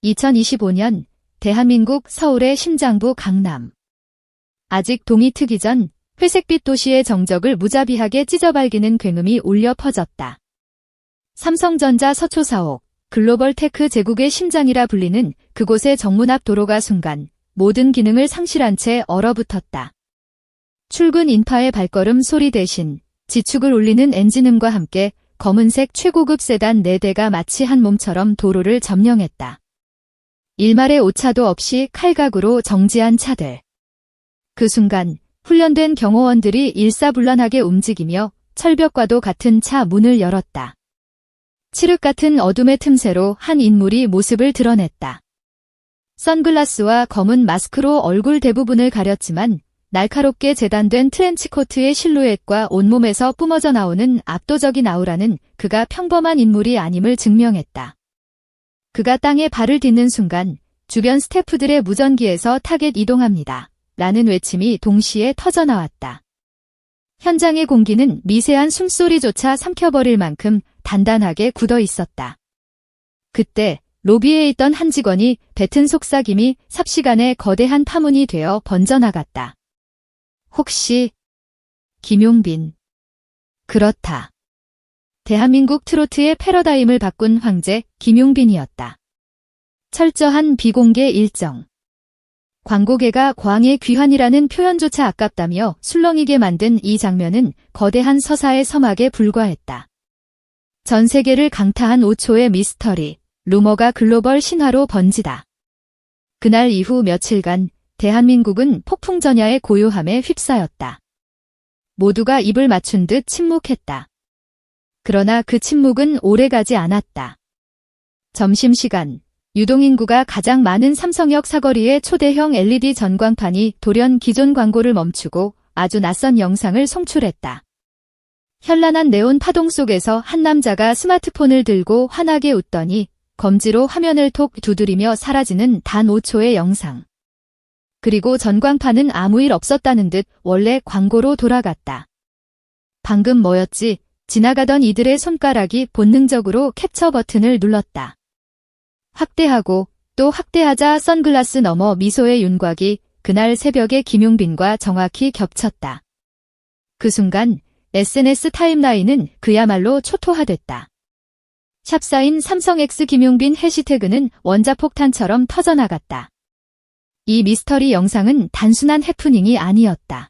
2025년 대한민국 서울의 심장부 강남. 아직 동이 트기 전 회색빛 도시의 정적을 무자비하게 찢어발기는 굉음이 울려 퍼졌다. 삼성전자 서초사옥, 글로벌 테크 제국의 심장이라 불리는 그곳의 정문 앞 도로가 순간 모든 기능을 상실한 채 얼어붙었다. 출근 인파의 발걸음 소리 대신 지축을 울리는 엔진음과 함께 검은색 최고급 세단 4대가 마치 한 몸처럼 도로를 점령했다. 일말의 오차도 없이 칼각으로 정지한 차들. 그 순간 훈련된 경호원들이 일사불란하게 움직이며 철벽과도 같은 차 문을 열었다. 칠흑 같은 어둠의 틈새로 한 인물이 모습을 드러냈다. 선글라스와 검은 마스크로 얼굴 대부분을 가렸지만 날카롭게 재단된 트렌치코트의 실루엣과 온몸에서 뿜어져 나오는 압도적인 아우라는 그가 평범한 인물이 아님을 증명했다. 그가 땅에 발을 딛는 순간 주변 스태프들의 무전기에서 타겟 이동합니다. 라는 외침이 동시에 터져나왔다. 현장의 공기는 미세한 숨소리조차 삼켜버릴 만큼 단단하게 굳어 있었다. 그때 로비에 있던 한 직원이 뱉은 속삭임이 삽시간에 거대한 파문이 되어 번져나갔다. 혹시 김용빈? 그렇다. 대한민국 트로트의 패러다임을 바꾼 황제 김용빈이었다. 철저한 비공개 일정. 광고계가 광의 귀환이라는 표현조차 아깝다며 술렁이게 만든 이 장면은 거대한 서사의 서막에 불과했다. 전 세계를 강타한 5초의 미스터리, 루머가 글로벌 신화로 번지다. 그날 이후 며칠간 대한민국은 폭풍전야의 고요함에 휩싸였다. 모두가 입을 맞춘 듯 침묵했다. 그러나 그 침묵은 오래가지 않았다. 점심시간, 유동인구가 가장 많은 삼성역 사거리의 초대형 LED 전광판이 돌연 기존 광고를 멈추고 아주 낯선 영상을 송출했다. 현란한 네온 파동 속에서 한 남자가 스마트폰을 들고 환하게 웃더니 검지로 화면을 톡 두드리며 사라지는 단 5초의 영상. 그리고 전광판은 아무 일 없었다는 듯 원래 광고로 돌아갔다. 방금 뭐였지? 지나가던 이들의 손가락이 본능적으로 캡처 버튼을 눌렀다. 확대하고 또 확대하자 선글라스 너머 미소의 윤곽이 그날 새벽에 김용빈과 정확히 겹쳤다. 그 순간 SNS 타임라인은 그야말로 초토화됐다. 샵사인 삼성X 김용빈 해시태그는 원자폭탄처럼 터져나갔다. 이 미스터리 영상은 단순한 해프닝이 아니었다.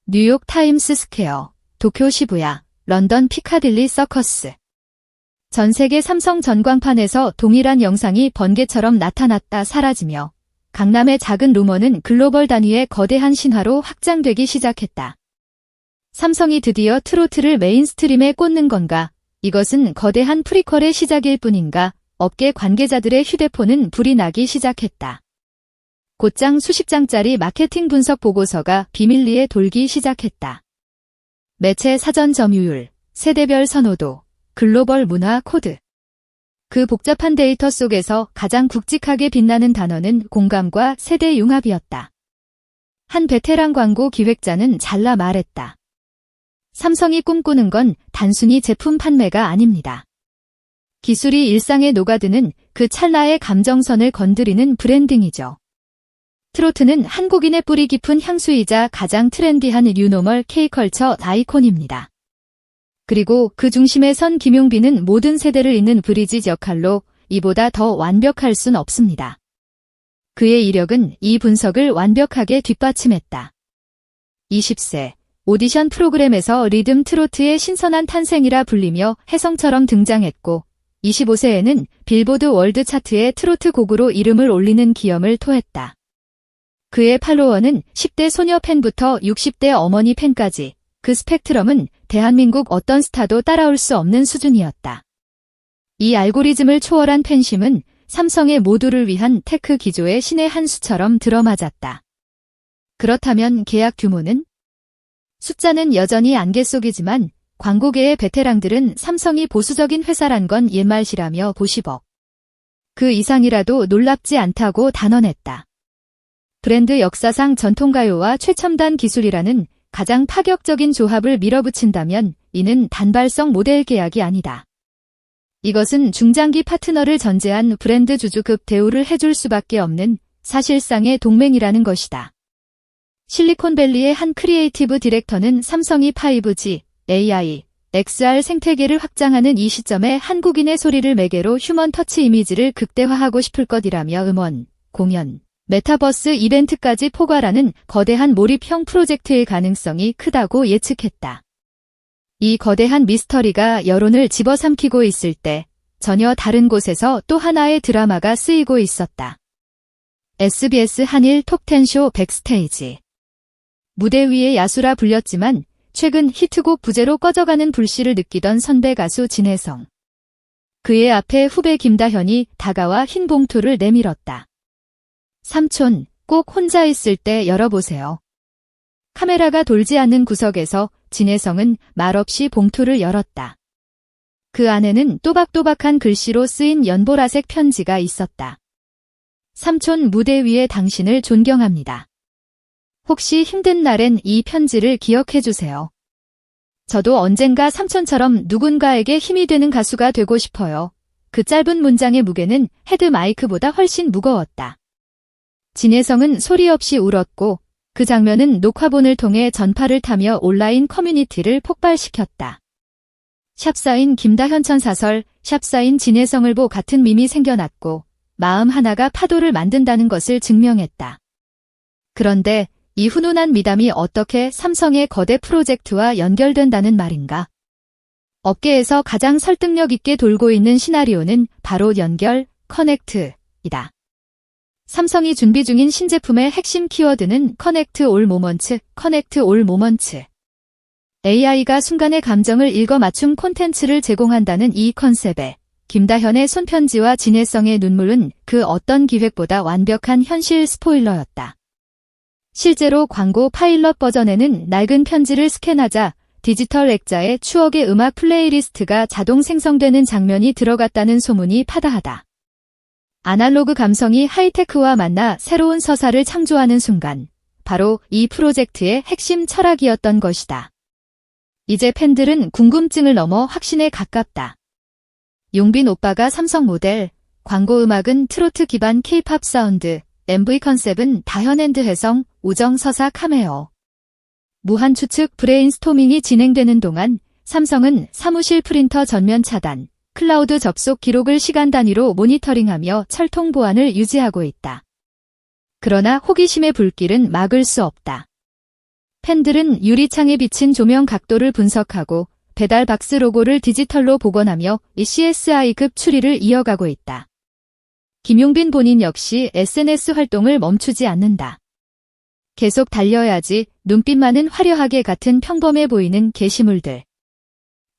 뉴욕 타임스 스퀘어, 도쿄 시부야, 런던 피카딜리 서커스. 전 세계 삼성 전광판에서 동일한 영상이 번개처럼 나타났다 사라지며 강남의 작은 루머는 글로벌 단위의 거대한 신화로 확장되기 시작했다. 삼성이 드디어 트로트를 메인스트림에 꽂는 건가? 이것은 거대한 프리퀄의 시작일 뿐인가? 업계 관계자들의 휴대폰은 불이 나기 시작했다. 곧장 수십 장짜리 마케팅 분석 보고서가 비밀리에 돌기 시작했다. 매체 사전 점유율, 세대별 선호도, 글로벌 문화 코드. 그 복잡한 데이터 속에서 가장 굵직하게 빛나는 단어는 공감과 세대 융합이었다. 한 베테랑 광고 기획자는 잘라 말했다. 삼성이 꿈꾸는 건 단순히 제품 판매가 아닙니다. 기술이 일상에 녹아드는 그 찰나의 감정선을 건드리는 브랜딩이죠. 트로트는 한국인의 뿌리 깊은 향수이자 가장 트렌디한 뉴노멀 K컬처 아이콘입니다. 그리고 그 중심에 선 김용빈은 모든 세대를 잇는 브리지 역할로 이보다 더 완벽할 순 없습니다. 그의 이력은 이 분석을 완벽하게 뒷받침했다. 20세, 오디션 프로그램에서 리듬 트로트의 신선한 탄생이라 불리며 혜성처럼 등장했고 25세에는 빌보드 월드 차트의 트로트 곡으로 이름을 올리는 기염을 토했다. 그의 팔로워는 10대 소녀 팬부터 60대 어머니 팬까지 그 스펙트럼은 대한민국 어떤 스타도 따라올 수 없는 수준이었다. 이 알고리즘을 초월한 팬심은 삼성의 모두를 위한 테크 기조의 신의 한 수처럼 들어맞았다. 그렇다면 계약 규모는? 숫자는 여전히 안개 속이지만 광고계의 베테랑들은 삼성이 보수적인 회사란 건 옛말시라며 보시벅. 그 이상이라도 놀랍지 않다고 단언했다. 브랜드 역사상 전통가요와 최첨단 기술이라는 가장 파격적인 조합을 밀어붙인다면 이는 단발성 모델 계약이 아니다. 이것은 중장기 파트너를 전제한 브랜드 주주급 대우를 해줄 수밖에 없는 사실상의 동맹이라는 것이다. 실리콘밸리의 한 크리에이티브 디렉터는 삼성이 5G, AI, XR 생태계를 확장하는 이 시점에 한국인의 소리를 매개로 휴먼 터치 이미지를 극대화하고 싶을 것이라며 음원, 공연, 메타버스 이벤트까지 포괄하는 거대한 몰입형 프로젝트의 가능성이 크다고 예측했다. 이 거대한 미스터리가 여론을 집어삼키고 있을 때 전혀 다른 곳에서 또 하나의 드라마가 쓰이고 있었다. SBS 한일 톱10쇼 백스테이지. 무대 위의 야수라 불렸지만 최근 히트곡 부재로 꺼져가는 불씨를 느끼던 선배 가수 진혜성. 그의 앞에 후배 김다현이 다가와 흰 봉투를 내밀었다. 삼촌, 꼭 혼자 있을 때 열어보세요. 카메라가 돌지 않는 구석에서 진혜성은 말없이 봉투를 열었다. 그 안에는 또박또박한 글씨로 쓰인 연보라색 편지가 있었다. 삼촌, 무대 위에 당신을 존경합니다. 혹시 힘든 날엔 이 편지를 기억해주세요. 저도 언젠가 삼촌처럼 누군가에게 힘이 되는 가수가 되고 싶어요. 그 짧은 문장의 무게는 헤드 마이크보다 훨씬 무거웠다. 진혜성은 소리 없이 울었고 그 장면은 녹화본을 통해 전파를 타며 온라인 커뮤니티를 폭발시켰다. 샵사인 김다현천 사설, 샵사인 진혜성을 보 같은 밈이 생겨났고 마음 하나가 파도를 만든다는 것을 증명했다. 그런데 이 훈훈한 미담이 어떻게 삼성의 거대 프로젝트와 연결된다는 말인가? 업계에서 가장 설득력 있게 돌고 있는 시나리오는 바로 연결, 커넥트이다. 삼성이 준비 중인 신제품의 핵심 키워드는 커넥트 올 모먼츠, 커넥트 올 모먼츠. AI가 순간의 감정을 읽어 맞춤 콘텐츠를 제공한다는 이 컨셉에 김다현의 손편지와 진혜성의 눈물은 그 어떤 기획보다 완벽한 현실 스포일러였다. 실제로 광고 파일럿 버전에는 낡은 편지를 스캔하자 디지털 액자에 추억의 음악 플레이리스트가 자동 생성되는 장면이 들어갔다는 소문이 파다하다. 아날로그 감성이 하이테크와 만나 새로운 서사를 창조하는 순간, 바로 이 프로젝트의 핵심 철학이었던 것이다. 이제 팬들은 궁금증을 넘어 확신에 가깝다. 용빈 오빠가 삼성 모델, 광고 음악은 트로트 기반 K-팝 사운드, MV 컨셉은 다현앤드 혜성, 우정 서사 카메오. 무한 추측 브레인스토밍이 진행되는 동안 삼성은 사무실 프린터 전면 차단, 클라우드 접속 기록을 시간 단위로 모니터링하며 철통 보안을 유지하고 있다. 그러나 호기심의 불길은 막을 수 없다. 팬들은 유리창에 비친 조명 각도를 분석하고 배달 박스 로고를 디지털로 복원하며 이 CSI급 추리를 이어가고 있다. 김용빈 본인 역시 SNS 활동을 멈추지 않는다. 계속 달려야지 눈빛만은 화려하게 같은 평범해 보이는 게시물들.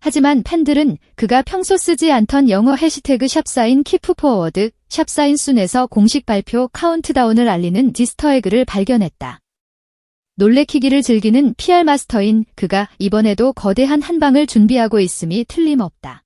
하지만 팬들은 그가 평소 쓰지 않던 영어 해시태그 샵사인 키프포워드, 샵사인 순에서 공식 발표 카운트다운을 알리는 디스터에그를 발견했다. 놀래키기를 즐기는 PR 마스터인 그가 이번에도 거대한 한방을 준비하고 있음이 틀림없다.